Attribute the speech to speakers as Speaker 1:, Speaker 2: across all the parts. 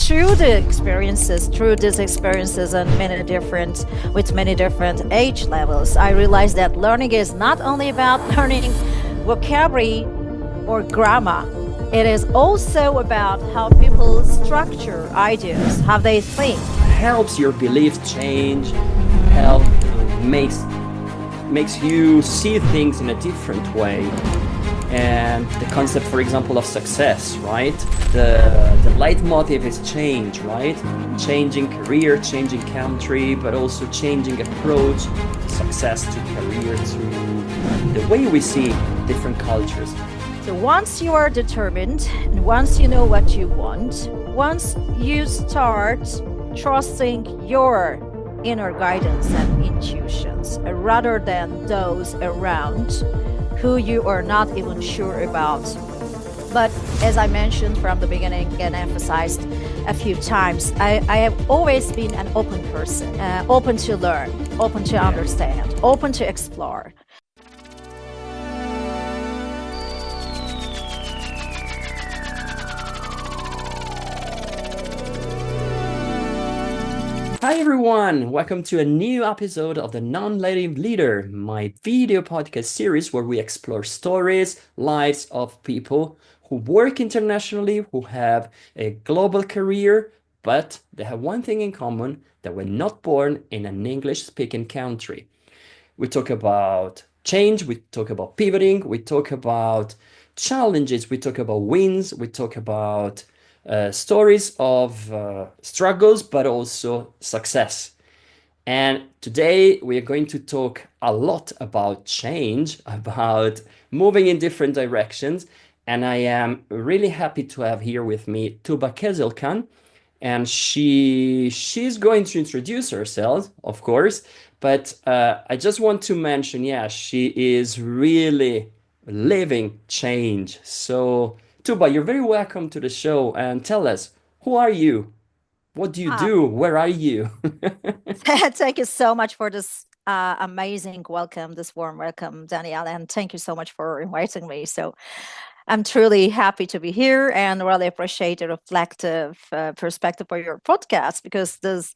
Speaker 1: through these experiences and with many different age levels, I realized that learning is not only about learning vocabulary or grammar. It is also about how people structure ideas, how they think.
Speaker 2: Helps your belief change,
Speaker 1: Mhm.
Speaker 2: help makes you see things in a different way. And the concept, for example, of success, right? The leitmotif is change, right? Changing career, changing country, but also changing approach to success, to career, to the way we see different cultures.
Speaker 1: So once you are determined, and once you know what you want, once you start trusting your inner guidance and intuitions rather than those around who you are not even sure about. But as I mentioned from the beginning and emphasized a few times, I have always been an open person, open to learn, open to
Speaker 2: Yeah.
Speaker 1: understand, open to explore.
Speaker 2: Hi everyone, welcome to a new episode of the Non-Native Leader, my video podcast series where we explore stories, lives of people who work internationally, who have a global career, but they have one thing in common, that were not born in an English-speaking country. We talk about change, we talk about pivoting, we talk about challenges, we talk about wins, we talk about stories of struggles, but also success. And today we are going to talk a lot about change, about moving in different directions. And I am really happy to have here with me Tuba Kizilkan, and she's going to introduce herself, of course. But I just want to mention, yeah, she is really living change. So, Tuba, you're very welcome to the show, and tell us, who are you? What do you
Speaker 1: Ah,
Speaker 2: do? Where are you?
Speaker 1: thank you so much for this amazing welcome, this warm welcome, Danielle, and thank you so much for inviting me. So I'm truly happy to be here and really appreciate the reflective perspective for your podcast because those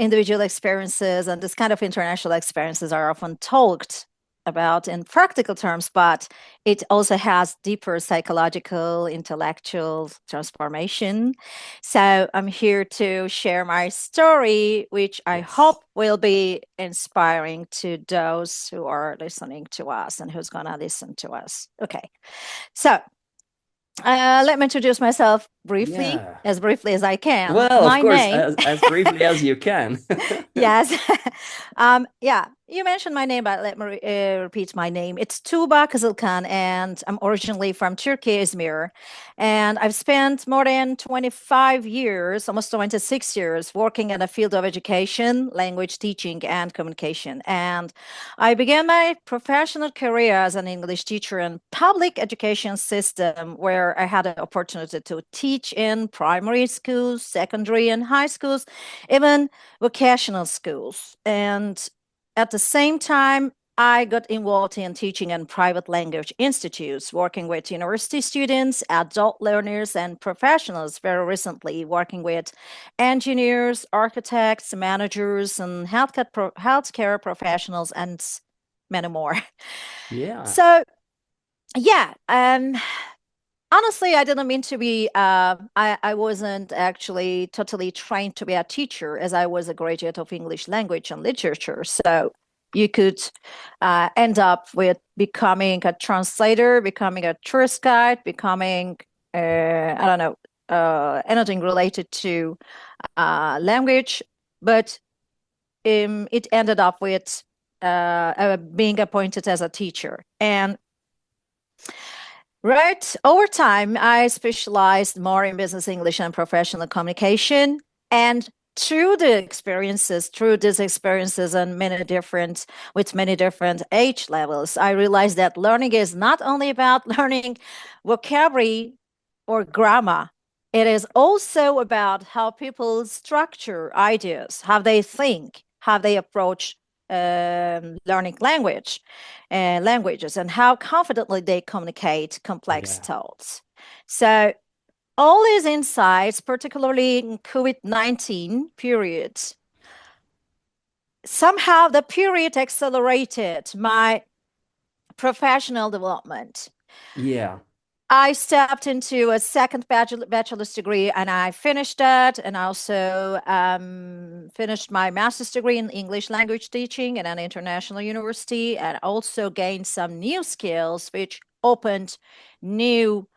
Speaker 1: individual experiences and this kind of international experiences are often talked about in practical terms, but it also has deeper psychological, intellectual transformation. So I'm here to share my story, which I
Speaker 2: Yes.
Speaker 1: hope will be inspiring to those who are listening to us and who's going to listen to us. Okay. So let me introduce myself
Speaker 2: Yeah.
Speaker 1: briefly as I can.
Speaker 2: Well, of
Speaker 1: My
Speaker 2: course,
Speaker 1: name,
Speaker 2: as briefly as you can.
Speaker 1: yes. Yeah, you mentioned my name, but let me repeat my name. It's Tuba Kizilkan, and I'm originally from Turkey, Izmir. And I've spent more than 25 years, almost 26 years, working in the field of education, language teaching, and communication. And I began my professional career as an English teacher in public education system, where I had the opportunity to teach in primary schools, secondary and high schools, even vocational schools. And at the same time, I got involved in teaching in private language institutes, working with university students, adult learners, and professionals. Very recently, working with engineers, architects, managers, and healthcare professionals, and many more.
Speaker 2: Yeah.
Speaker 1: So, yeah, honestly, I didn't mean to be, I wasn't actually totally trained to be a teacher as I was a graduate of English language and literature. So you could end up with becoming a translator, becoming a tourist guide, becoming, I don't know, anything related to language. But it ended up with being appointed as a teacher. And right. Over time, I specialized more in business English and professional communication. And through these experiences and with many different age levels, I realized that learning is not only about learning vocabulary or grammar. It is also about how people structure ideas, how they think, how they approach learning languages, and how confidently they communicate complex
Speaker 2: Yeah.
Speaker 1: thoughts. So all these insights, particularly in COVID-19 period, somehow the period accelerated my professional development.
Speaker 2: Yeah.
Speaker 1: I stepped into a second bachelor's degree and I finished that. And I also finished my master's degree in English language teaching at an international university, and also gained some new skills, which opened new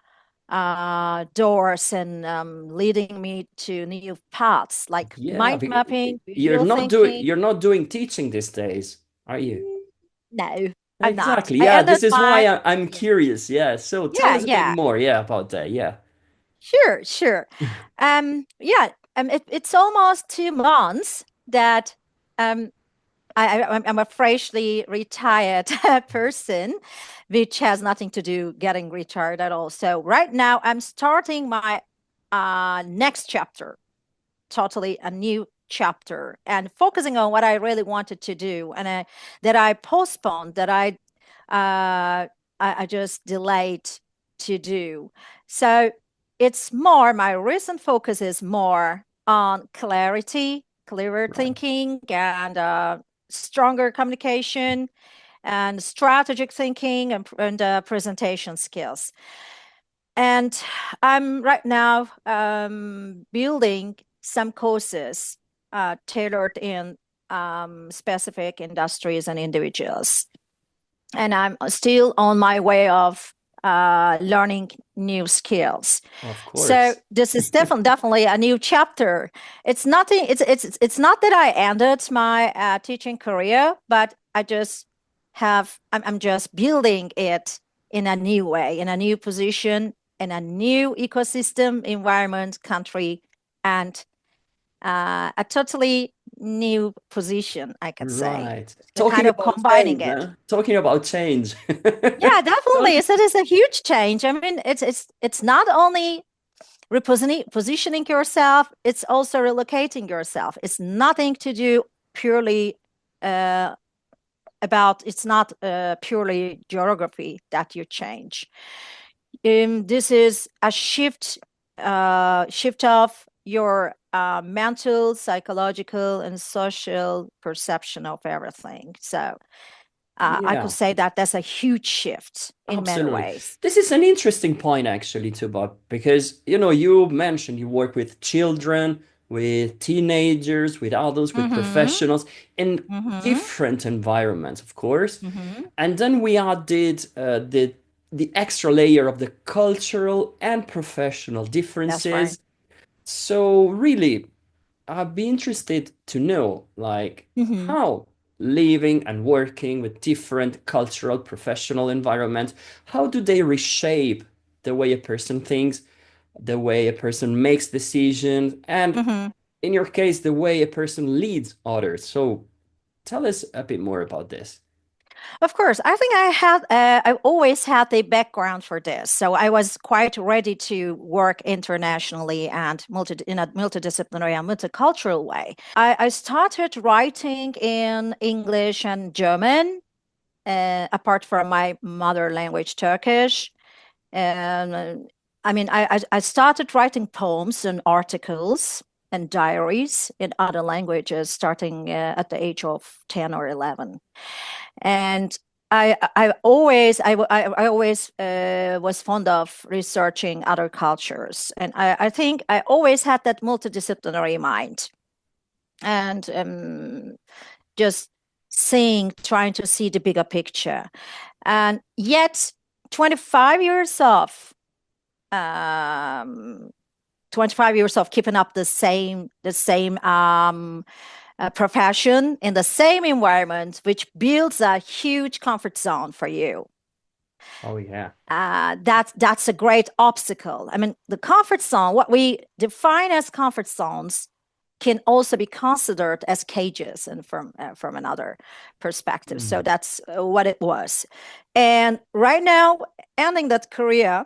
Speaker 1: doors and leading me to new paths like
Speaker 2: Yeah,
Speaker 1: mind
Speaker 2: because
Speaker 1: mapping, visual thinking.
Speaker 2: you're not doing teaching these days, are you?
Speaker 1: No, I'm not.
Speaker 2: Exactly.
Speaker 1: I
Speaker 2: Yeah,
Speaker 1: ended
Speaker 2: this is why
Speaker 1: my,
Speaker 2: I'm
Speaker 1: yeah,
Speaker 2: curious. Yeah. So tell
Speaker 1: yeah,
Speaker 2: us a bit
Speaker 1: yeah.
Speaker 2: more, yeah, about that. Yeah.
Speaker 1: Sure, sure. Yeah, it's almost 2 months that um, I'm a freshly retired person, which has nothing to do getting retired at all. So right now I'm starting my next chapter, totally a new chapter, and focusing on what I really wanted to do, and that I postponed, that I just delayed to do. So it's more, my recent focus is more on clarity, clearer
Speaker 2: Right.
Speaker 1: thinking, and stronger communication, and strategic thinking, and presentation skills. And I'm right now building some courses tailored in specific industries and individuals. And I'm still on my way of learning new skills.
Speaker 2: Of
Speaker 1: So
Speaker 2: course.
Speaker 1: this is definitely a new chapter. It's nothing. It's not that I ended my teaching career, but I just I'm just building it in a new way, in a new position, in a new ecosystem, environment, country, and a totally new position, I could say.
Speaker 2: Right.
Speaker 1: So kind
Speaker 2: Talking
Speaker 1: of
Speaker 2: about
Speaker 1: combining
Speaker 2: change,
Speaker 1: it.
Speaker 2: huh? Talking about change.
Speaker 1: Yeah, definitely.
Speaker 2: Talking,
Speaker 1: So it is a huge change. I mean, it's not only positioning yourself, it's also relocating yourself. It's nothing to do purely uh, about. It's not purely geography that you change. This is a shift of your mental, psychological, and social perception of everything. So I could
Speaker 2: yeah.
Speaker 1: say that that's a huge shift in many
Speaker 2: Absolutely.
Speaker 1: ways.
Speaker 2: This is an interesting point actually, Tuba, because you mentioned you work with children, with teenagers, with adults, with
Speaker 1: Mm-hmm.
Speaker 2: professionals in
Speaker 1: Mm-hmm.
Speaker 2: different environments, of course.
Speaker 1: Mm-hmm.
Speaker 2: And then we added the extra layer of the cultural and professional
Speaker 1: That's right.
Speaker 2: differences. So really, I'd be interested to know, like,
Speaker 1: Mm-hmm.
Speaker 2: how living and working with different cultural, professional environments, how do they reshape the way a person thinks, the way a person makes decisions, and
Speaker 1: Mm-hmm.
Speaker 2: in your case, the way a person leads others. So tell us a bit more about this.
Speaker 1: Of course, I think I've always had the background for this. So I was quite ready to work internationally and in a multidisciplinary and multicultural way. I started writing in English and German, apart from my mother language, Turkish. And I mean, I started writing poems and articles and diaries in other languages starting at the age of 10 or 11. And I always was fond of researching other cultures, and I think I always had that multidisciplinary mind, and just trying to see the bigger picture. And yet, 25 years of um, 25 years of keeping up the same profession in the same environment, which builds a huge comfort zone for you.
Speaker 2: Oh, yeah.
Speaker 1: That's a great obstacle. I mean, the comfort zone, what we define as comfort zones, can also be considered as cages, and from another perspective. So
Speaker 2: Mm.
Speaker 1: that's what it was. And right now, ending that career,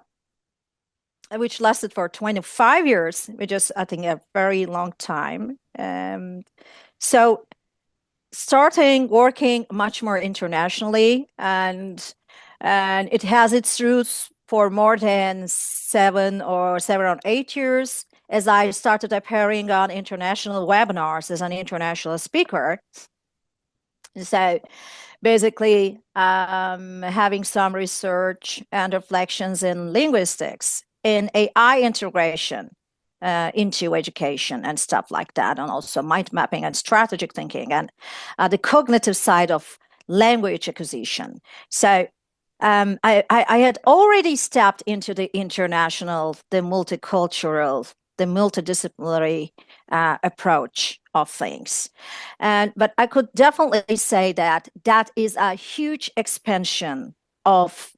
Speaker 1: which lasted for 25 years, which is, I think, a very long time. So starting working much more internationally, and it has its roots for more than 7 or 8 years, as I started appearing on international webinars as an international speaker. So basically, having some research and reflections in linguistics, in AI integration into education and stuff like that, and also mind mapping and strategic thinking and the cognitive side of language acquisition. So I had already stepped into the international, the multicultural, the multidisciplinary approach of things. But I could definitely say that that is a huge expansion of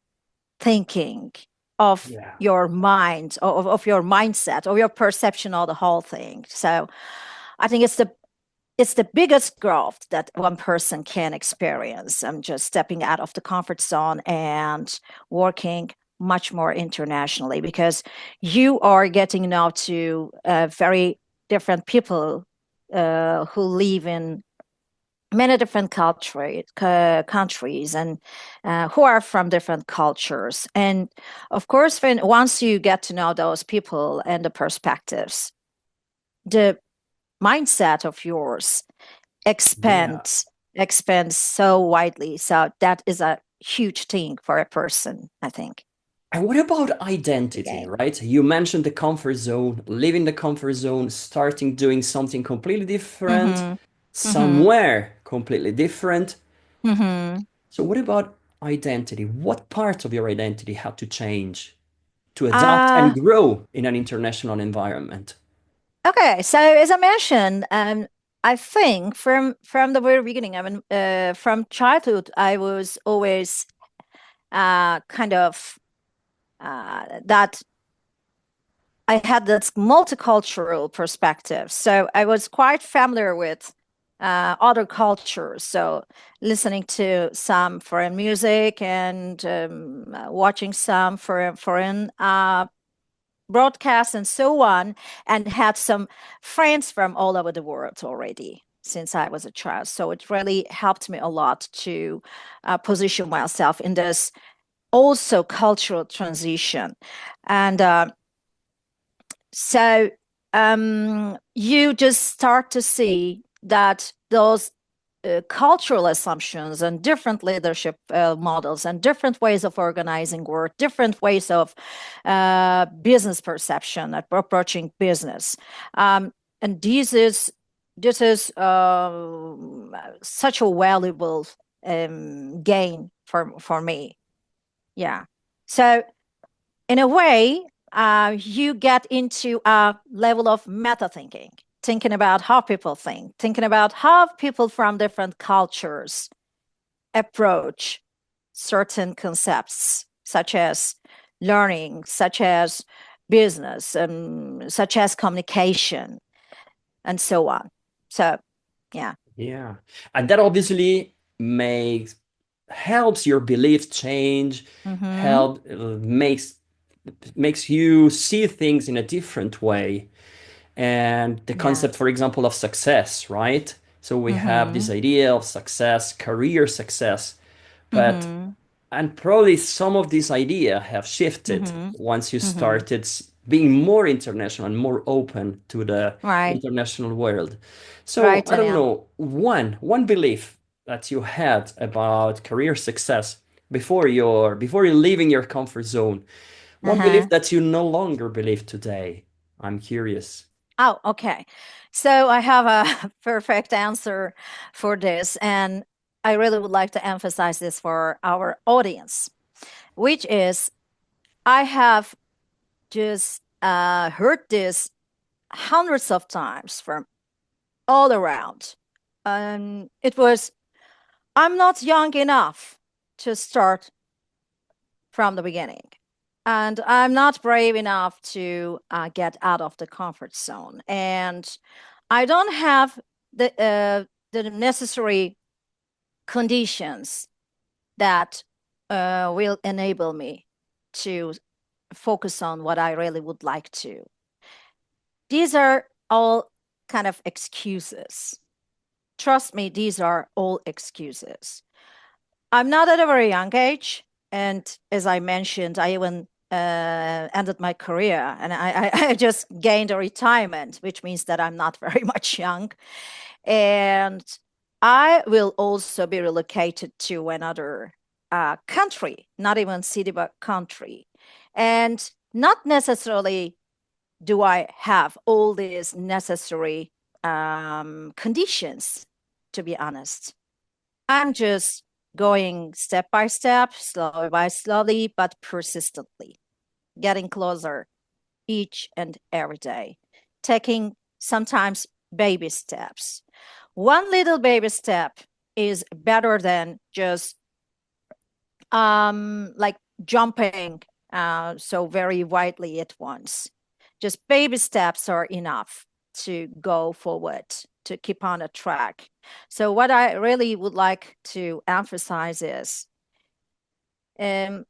Speaker 1: thinking, of
Speaker 2: Yeah.
Speaker 1: your mind, of your mindset, of your perception of the whole thing. So I think it's the biggest growth that one person can experience. I'm just stepping out of the comfort zone and working much more internationally, because you are getting now to very different people who live in many different countries and who are from different cultures. And of course, once you get to know those people and the perspectives, the mindset of yours
Speaker 2: Yeah.
Speaker 1: expands so widely. So that is a huge thing for a person, I think.
Speaker 2: And what about identity,
Speaker 1: Okay.
Speaker 2: right? You mentioned the comfort zone, leaving the comfort zone, starting doing something completely different,
Speaker 1: Mm-hmm. Mm-hmm.
Speaker 2: somewhere completely different.
Speaker 1: Mm-hmm.
Speaker 2: So what about identity? What parts of your identity had to change to adapt
Speaker 1: Uh,
Speaker 2: and grow in an international environment?
Speaker 1: okay. So as I mentioned, I think from the very beginning, I mean, from childhood, I was always kind of that I had this multicultural perspective. So I was quite familiar with other cultures. So listening to some foreign music and watching some foreign broadcasts and so on, and had some friends from all over the world already since I was a child. So it really helped me a lot to position myself in this also cultural transition. And so you just start to see that those cultural assumptions and different leadership models and different ways of organizing work, different ways of business perception, approaching business, and this is such a valuable gain for me. Yeah. So in a way, you get into a level of meta thinking, thinking about how people think, thinking about how people from different cultures approach certain concepts, such as learning, such as business, such as communication, and so on. So, yeah.
Speaker 2: Yeah. And that obviously makes helps your beliefs change,
Speaker 1: Mm-hmm.
Speaker 2: help makes you see things in a different way. And the
Speaker 1: Yeah.
Speaker 2: concept, for example, of success, right? So we have this
Speaker 1: Mm-hmm.
Speaker 2: idea of success, career success, but
Speaker 1: Mm-hmm.
Speaker 2: and probably some of these ideas have shifted
Speaker 1: Mm-hmm.
Speaker 2: once you
Speaker 1: Mm-hmm.
Speaker 2: started being more international and more open to the
Speaker 1: Right.
Speaker 2: international world. So
Speaker 1: Right,
Speaker 2: I don't
Speaker 1: Daniel.
Speaker 2: know, one belief that you had about career success before you're leaving your comfort zone, one belief
Speaker 1: Uh-huh.
Speaker 2: that you no longer believe today. I'm curious.
Speaker 1: Oh, okay. So I have a perfect answer for this, and I really would like to emphasize this for our audience, which is I have just heard this hundreds of times from all around. It was, I'm not young enough to start from the beginning. And I'm not brave enough to get out of the comfort zone. And I don't have the necessary conditions that will enable me to focus on what I really would like to. These are all kind of excuses. Trust me, these are all excuses. I'm not at a very young age. And as I mentioned, I even ended my career, and I just gained a retirement, which means that I'm not very much young. And I will also be relocated to another country, not even city, but country. And not necessarily do I have all these necessary conditions, to be honest. I'm just going step by step, slowly by slowly, but persistently, getting closer each and every day, taking sometimes baby steps. One little baby step is better than just like jumping so very widely at once. Just baby steps are enough to go forward, to keep on a track. So what I really would like to emphasize is um,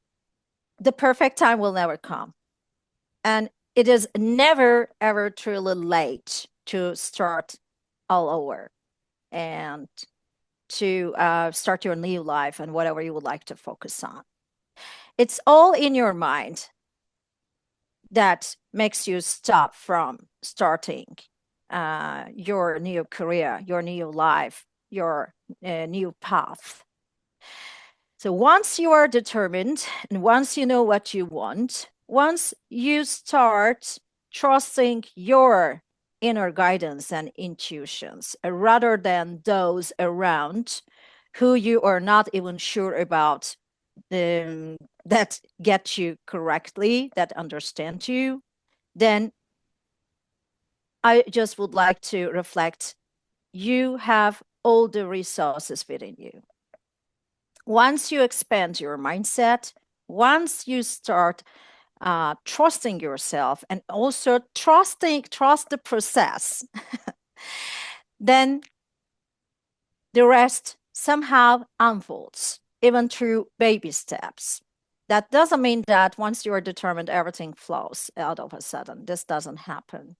Speaker 1: the perfect time will never come. And it is never, ever truly late to start all over and to start your new life and whatever you would like to focus on. It's all in your mind that makes you stop from starting your new career, your new life, your new path. So once you are determined and once you know what you want, once you start trusting your inner guidance and intuitions rather than those around who you are not even sure about, that get you correctly, that understand you, then I just would like to reflect you have all the resources within you. Once you expand your mindset, once you start trusting yourself and also trust the process, then the rest somehow unfolds, even through baby steps. That doesn't mean that once you are determined, everything flows out of a sudden. This doesn't happen.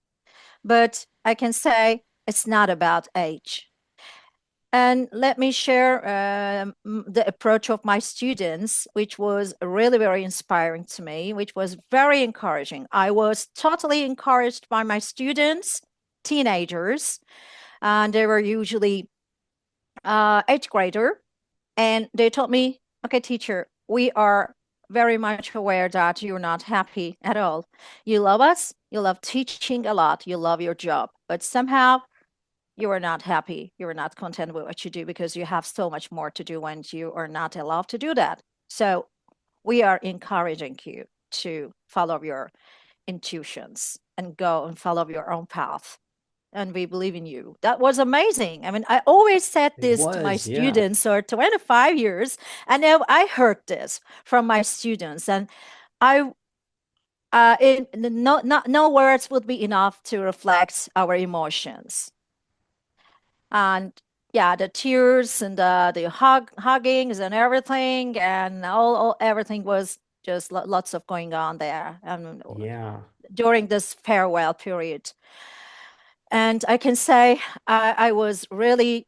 Speaker 1: But I can say it's not about age. And let me share the approach of my students, which was really very inspiring to me, which was very encouraging. I was totally encouraged by my students, teenagers, and they were usually eighth grader. And they told me, okay, teacher, we are very much aware that you're not happy at all. You love us, you love teaching a lot, you love your job, but somehow you are not happy. You're not content with what you do because you have so much more to do when you are not allowed to do that. So we are encouraging you to follow your intuitions and go and follow your own path. And we believe in you. That was amazing. I mean, I always said
Speaker 2: It
Speaker 1: this to my
Speaker 2: was, yeah.
Speaker 1: students for 25 years, and now I heard this from my students, and I no words would be enough to reflect our emotions. And yeah, the tears and the huggings and everything, and all everything was just lots of going on there, and
Speaker 2: Yeah.
Speaker 1: during this farewell period. And I can say I was really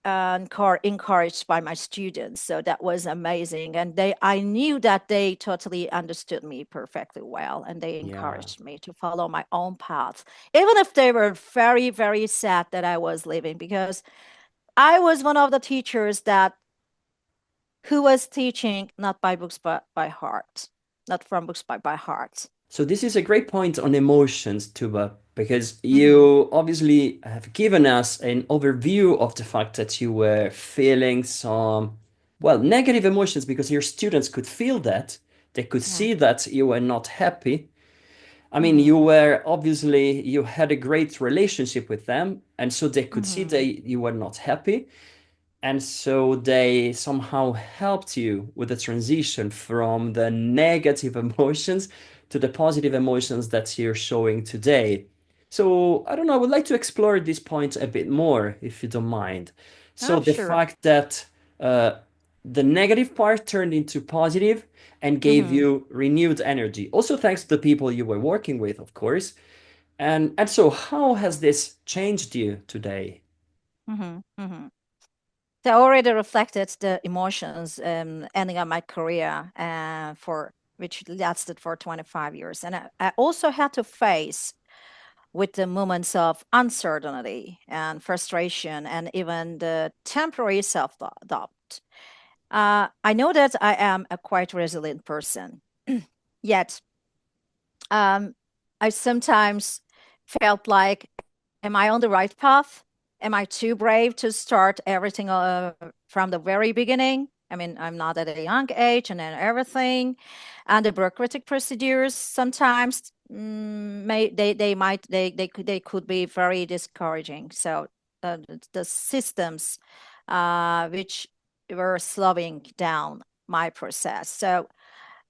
Speaker 1: encouraged by my students, so that was amazing. And I knew that they totally understood me perfectly well, and they
Speaker 2: Yeah.
Speaker 1: encouraged me to follow my own path, even if they were very, very sad that I was leaving, because I was one of the teachers that who was teaching not by books but by heart, not from books but by heart.
Speaker 2: So this is a great point on emotions, Tuba, because
Speaker 1: Mm-hmm.
Speaker 2: you obviously have given us an overview of the fact that you were feeling some, well, negative emotions because your students could feel that. They could
Speaker 1: Yeah.
Speaker 2: see that you were not happy. I mean,
Speaker 1: Mm-hmm.
Speaker 2: you were obviously, you had a great relationship with them, and so they could see
Speaker 1: Mm-hmm.
Speaker 2: that you were not happy. And so they somehow helped you with the transition from the negative emotions to the positive emotions that you're showing today. So I don't know, I would like to explore this point a bit more, if you don't mind.
Speaker 1: Oh,
Speaker 2: So the
Speaker 1: sure.
Speaker 2: fact that uh, the negative part turned into positive and gave
Speaker 1: Mm-hmm.
Speaker 2: you renewed energy. Also thanks to the people you were working with, of course. And so how has this changed you today?
Speaker 1: Mm-hmm. Mm-hmm. They already reflected the emotions ending up my career for which lasted for 25 years. And I also had to face with the moments of uncertainty and frustration and even the temporary self-doubt. I know that I am a quite resilient person, yet um, I sometimes felt like, am I on the right path? Am I too brave to start everything from the very beginning? I mean, I'm not at a young age and then everything. And the bureaucratic procedures sometimes they could be very discouraging. So the systems which were slowing down my process. So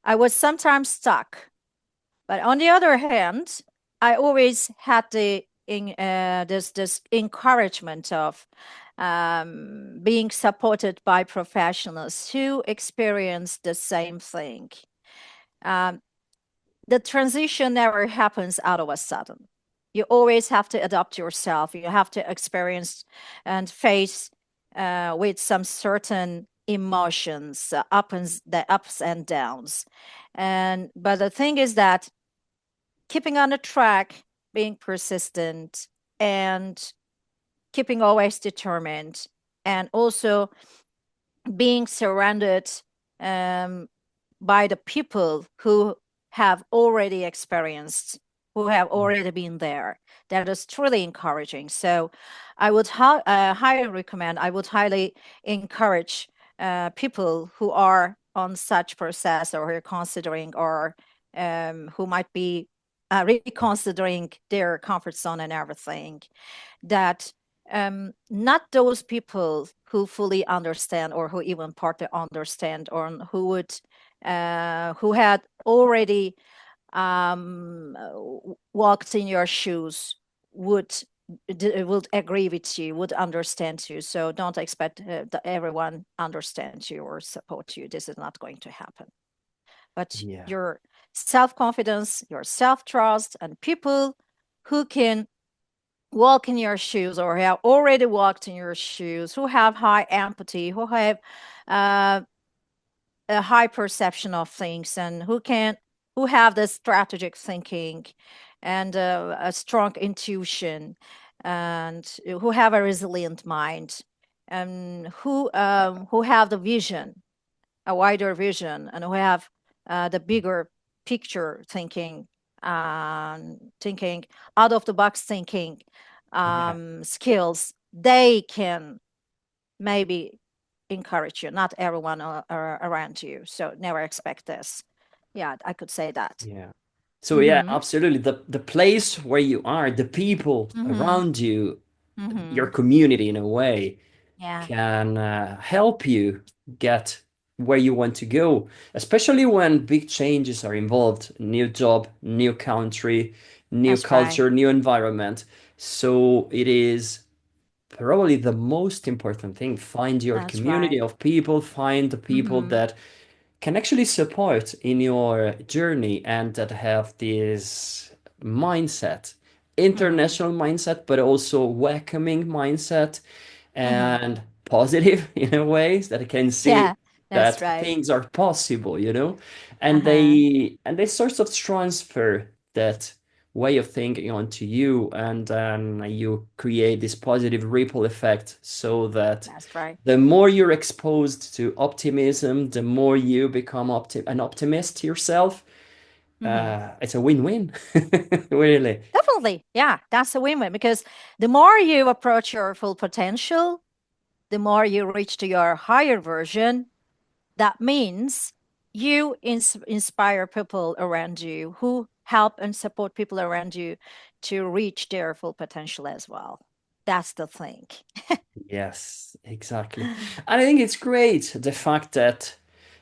Speaker 1: I was sometimes stuck, but on the other hand, I always had this encouragement of being supported by professionals who experience the same thing. Um, the transition never happens out of a sudden. You always have to adapt yourself. You have to experience and face with some certain emotions, the ups and downs. And but the thing is that keeping on the track, being persistent, and keeping always determined, and also being surrounded um, by the people who have already experienced, who have already been there. That is truly encouraging. So I would highly recommend, I would highly encourage people who are on such process or who are considering or who might be reconsidering their comfort zone and everything, that not those people who fully understand or who even partly understand or who had already walked in your shoes would would agree with you, would understand you. So don't expect that everyone understands you or support you. This is not going to happen. But
Speaker 2: Yeah.
Speaker 1: your self-confidence, your self-trust, and people who can walk in your shoes or have already walked in your shoes, who have high empathy, who have uh, a high perception of things, and who have the strategic thinking and a strong intuition, and who have a resilient mind, and who have the vision, a wider vision, and who have the bigger picture thinking, thinking out of the box thinking
Speaker 2: Yeah.
Speaker 1: skills. They can maybe encourage you. Not everyone around you. So never expect this. Yeah, I could say that.
Speaker 2: Yeah. So yeah,
Speaker 1: Mm-hmm.
Speaker 2: absolutely. The place where you are, the people
Speaker 1: Mm-hmm.
Speaker 2: around you, your
Speaker 1: Mm-hmm.
Speaker 2: community in a way
Speaker 1: Yeah,
Speaker 2: can help you get where you want to go, especially when big changes are involved, new job, new country, new
Speaker 1: that's right.
Speaker 2: culture, new environment. So it is probably the most important thing. Find your
Speaker 1: That's
Speaker 2: community
Speaker 1: right.
Speaker 2: of people, find the people
Speaker 1: Mm-hmm.
Speaker 2: that can actually support in your journey and that have this mindset,
Speaker 1: Mm-hmm.
Speaker 2: international mindset, but also welcoming mindset
Speaker 1: Mm-hmm.
Speaker 2: and positive in a way that can see
Speaker 1: Yeah, that's
Speaker 2: that
Speaker 1: right.
Speaker 2: things are possible, you know, and
Speaker 1: Uh-huh.
Speaker 2: they sort of transfer that way of thinking onto you, and then you create this positive ripple effect so that
Speaker 1: That's right.
Speaker 2: the more you're exposed to optimism, the more you become an optimist yourself.
Speaker 1: Mm-hmm.
Speaker 2: It's a win-win, really.
Speaker 1: Definitely. Yeah, that's a win-win because the more you approach your full potential, the more you reach to your higher version. That means you inspire people around you who help and support people around you to reach their full potential as well. That's the thing.
Speaker 2: Yes, exactly. And I think it's great the fact that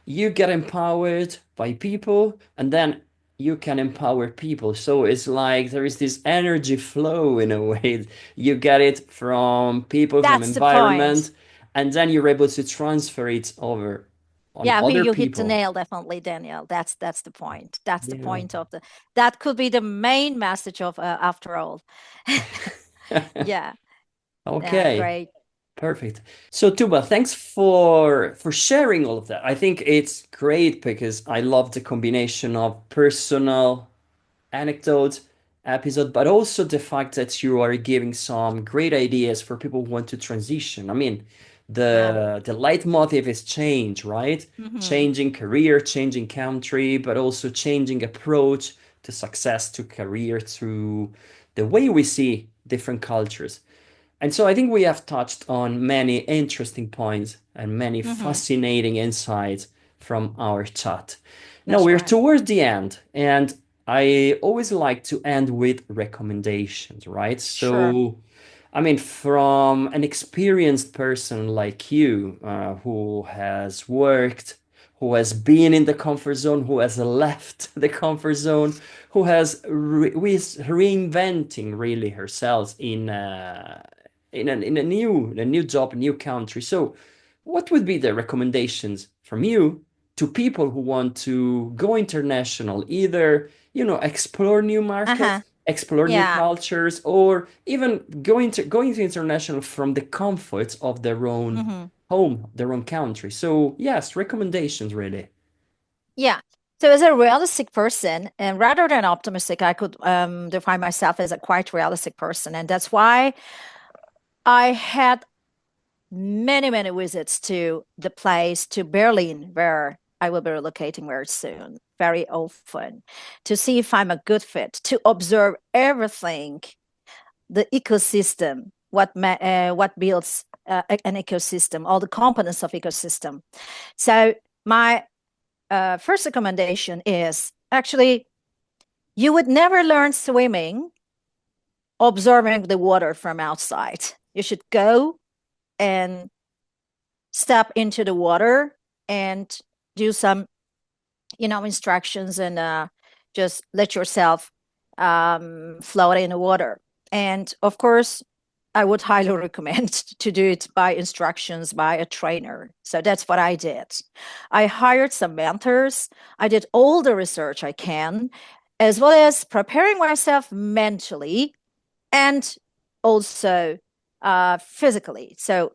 Speaker 2: you get empowered by people and then you can empower people. So it's like there is this energy flow in a way. You get it from people, from
Speaker 1: That's the point.
Speaker 2: environment, and then you're able to transfer it over on
Speaker 1: Yeah,
Speaker 2: other
Speaker 1: you hit the
Speaker 2: people.
Speaker 1: nail definitely, Daniel. That's the point. That's the
Speaker 2: Yeah.
Speaker 1: point of the that could be the main message of after all. Yeah, yeah,
Speaker 2: Okay.
Speaker 1: great.
Speaker 2: Perfect. So Tuba, thanks for sharing all of that. I think it's great because I love the combination of personal anecdote episode, but also the fact that you are giving some great ideas for people who want to transition. I mean,
Speaker 1: Yeah.
Speaker 2: the leitmotif is change, right?
Speaker 1: Hmm.
Speaker 2: Changing career, changing country, but also changing approach to success, to career, to the way we see different cultures. And so I think we have touched on many interesting points and many
Speaker 1: Hmm.
Speaker 2: fascinating insights from our chat. Now
Speaker 1: That's
Speaker 2: we're
Speaker 1: right.
Speaker 2: towards the end, and I always like to end with recommendations, right?
Speaker 1: Sure.
Speaker 2: So, I mean, from an experienced person like you, who has worked, who has been in the comfort zone, who has left the comfort zone, who who is reinventing really herself in a new job, a new country. So, what would be the recommendations from you to people who want to go international, either, explore new markets,
Speaker 1: Uh-huh.
Speaker 2: explore new
Speaker 1: Yeah.
Speaker 2: cultures, or even going to international from the comforts of their own
Speaker 1: Hmm.
Speaker 2: home, their own country. So, yes, recommendations really.
Speaker 1: Yeah. So as a realistic person, and rather than optimistic, I could define myself as a quite realistic person. And that's why I had many, many visits to the place, to Berlin, where I will be relocating very soon, very often, to see if I'm a good fit, to observe everything, the ecosystem, what builds an ecosystem, all the components of ecosystem. So my first recommendation is actually you would never learn swimming observing the water from outside. You should go and step into the water and do some, instructions and just let yourself float in the water. And of course, I would highly recommend to do it by instructions by a trainer. So that's what I did. I hired some mentors. I did all the research I can, as well as preparing myself mentally and also physically. So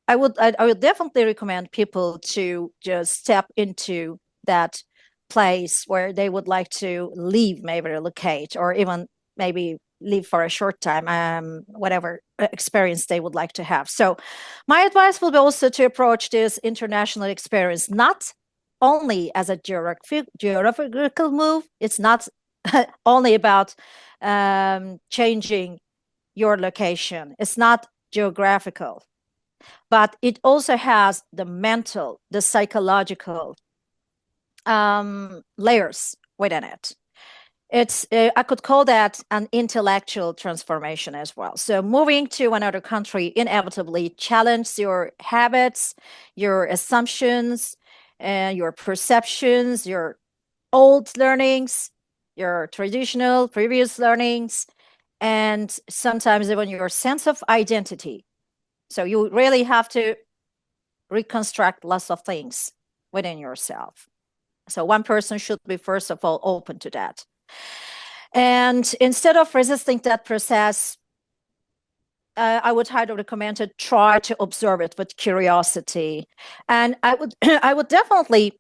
Speaker 1: I would definitely recommend people to just step into that place where they would like to leave, maybe relocate, or even maybe leave for a short time, whatever experience they would like to have. So, my advice will be also to approach this international experience not only as a geographical move. It's not only about changing your location. It's not geographical, but it also has the mental, the psychological layers within it. It's I could call that an intellectual transformation as well. So moving to another country inevitably challenges your habits, your assumptions, and your perceptions, your old learnings, your traditional previous learnings, and sometimes even your sense of identity. So you really have to reconstruct lots of things within yourself. So one person should be, first of all, open to that. And instead of resisting that process, I would highly recommend to try to observe it with curiosity. And I would I would definitely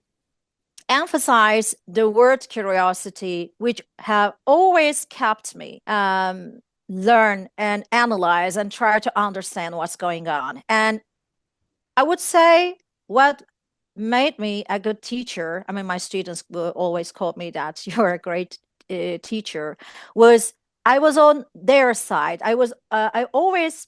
Speaker 1: emphasize the word curiosity, which have always kept me learn and analyze and try to understand what's going on. And I would say what made me a good teacher, I mean, my students will always call me that, you're a great teacher, was I was on their side. I always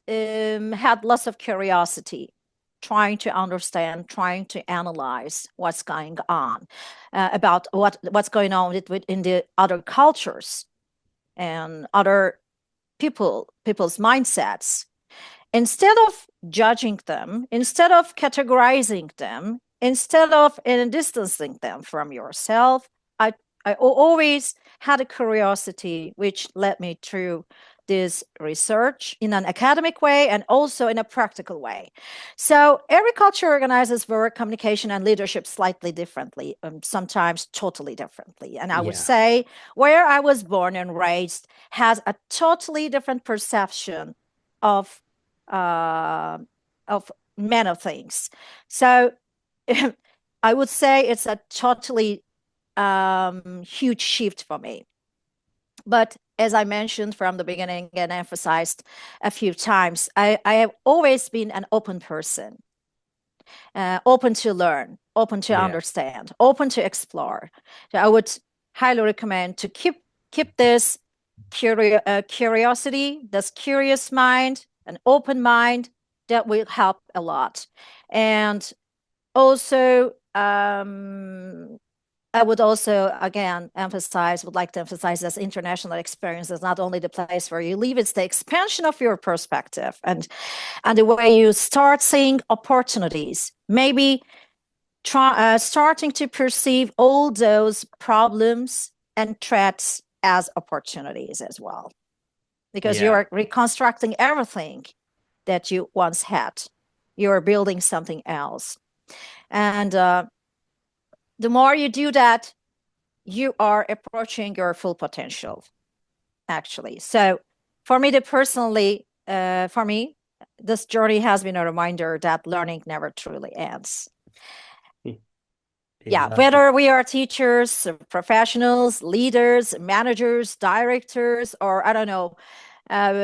Speaker 1: had lots of curiosity, trying to understand, trying to analyze what's going on, about what's going on in the other cultures and other people's mindsets. Instead of judging them, instead of categorizing them, instead of distancing them from yourself, I, I always had a curiosity which led me through this research in an academic way and also in a practical way. So every culture organizes work, communication, and leadership slightly differently, sometimes totally differently. And I would
Speaker 2: Yeah.
Speaker 1: say where I was born and raised has a totally different perception of uh, of many things. So I would say it's a totally huge shift for me. But as I mentioned from the beginning and emphasized a few times, I have always been an open person, open to learn, open to
Speaker 2: Yeah.
Speaker 1: understand, open to explore. So I would highly recommend to keep this curiosity, this curious mind, an open mind. That will help a lot. And also, I would also again would like to emphasize this international experience is not only the place where you live, it's the expansion of your perspective and the way you start seeing opportunities. Maybe starting to perceive all those problems and threats as opportunities as well, because
Speaker 2: Yeah.
Speaker 1: you're reconstructing everything that you once had. You're building something else, and the more you do that, you are approaching your full potential, actually. So for me, this journey has been a reminder that learning never truly ends. Yeah,
Speaker 2: Exactly.
Speaker 1: whether we are teachers, professionals, leaders, managers, directors, or I don't know,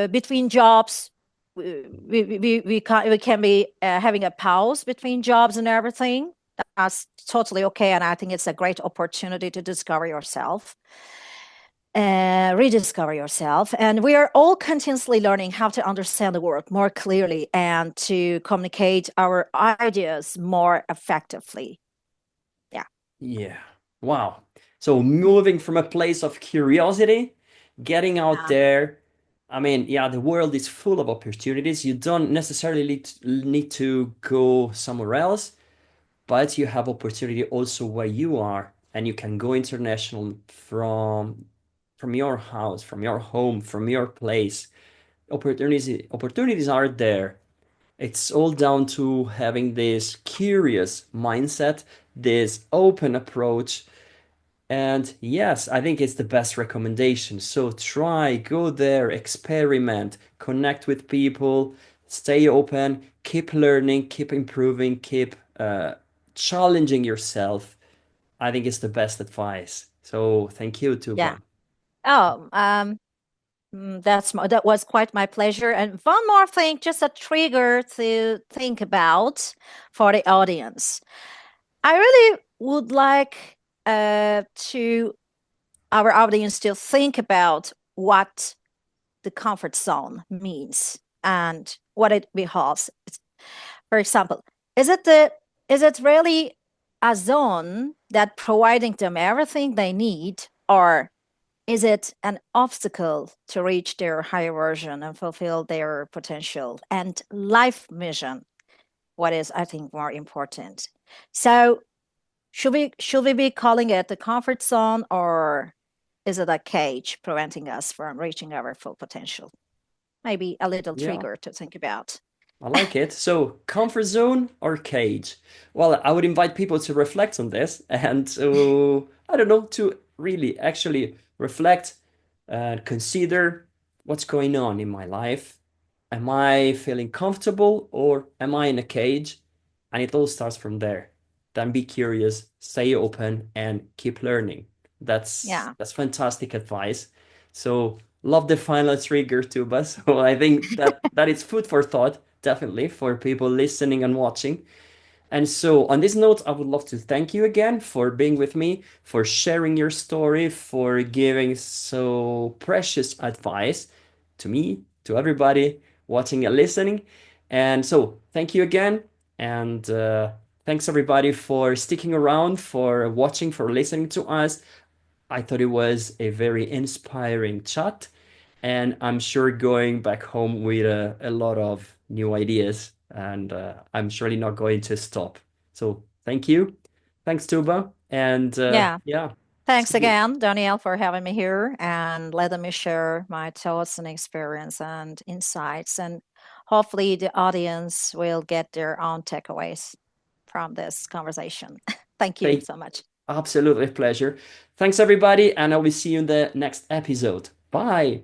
Speaker 1: between jobs, we can be having a pause between jobs and everything. That's totally okay, and I think it's a great opportunity to discover yourself, rediscover yourself. And we are all continuously learning how to understand the world more clearly and to communicate our ideas more effectively. Yeah.
Speaker 2: Yeah. Wow. So moving from a place of curiosity, getting out
Speaker 1: Yeah.
Speaker 2: there. I mean, yeah, the world is full of opportunities. You don't necessarily need to go somewhere else, but you have opportunity also where you are, and you can go international from your house, from your home, from your place. Opportunities are there. It's all down to having this curious mindset, this open approach. And yes, I think it's the best recommendation. So try, go there, experiment, connect with people, stay open, keep learning, keep improving, keep challenging yourself. I think it's the best advice. So thank you,
Speaker 1: Yeah.
Speaker 2: Tuba.
Speaker 1: Oh, that was quite my pleasure. And one more thing, just a trigger to think about for the audience. I really would like to our audience to think about what the comfort zone means and what it beholds. For example, is it the is it really a zone that providing them everything they need, or is it an obstacle to reach their higher version and fulfill their potential and life mission? What is, I think, more important. So should we be calling it the comfort zone, or is it a cage preventing us from reaching our full potential? Maybe a little
Speaker 2: Yeah.
Speaker 1: trigger to think about.
Speaker 2: I like it. So, comfort zone or cage? Well, I would invite people to reflect on this and to, I don't know, to really actually reflect and consider what's going on in my life. Am I feeling comfortable or am I in a cage? And it all starts from there. Then be curious, stay open, and keep learning.
Speaker 1: Yeah.
Speaker 2: That's fantastic advice. So love the final trigger too, but so I think that is food for thought, definitely for people listening and watching. And so, on this note, I would love to thank you again for being with me, for sharing your story, for giving so precious advice to me, to everybody watching and listening. And so, thank you again. And thanks everybody for sticking around, for watching, for listening to us. I thought it was a very inspiring chat, and I'm sure going back home with a lot of new ideas, and I'm surely not going to stop. So thank you. Thanks, Tuba. And
Speaker 1: Yeah.
Speaker 2: yeah, see
Speaker 1: Thanks
Speaker 2: you.
Speaker 1: again, Danielle, for having me here and letting me share my thoughts and experience and insights. And hopefully, the audience will get their own takeaways from this conversation. Thank you
Speaker 2: Thank,
Speaker 1: so much.
Speaker 2: absolutely pleasure. Thanks, everybody, and I will see you in the next episode. Bye.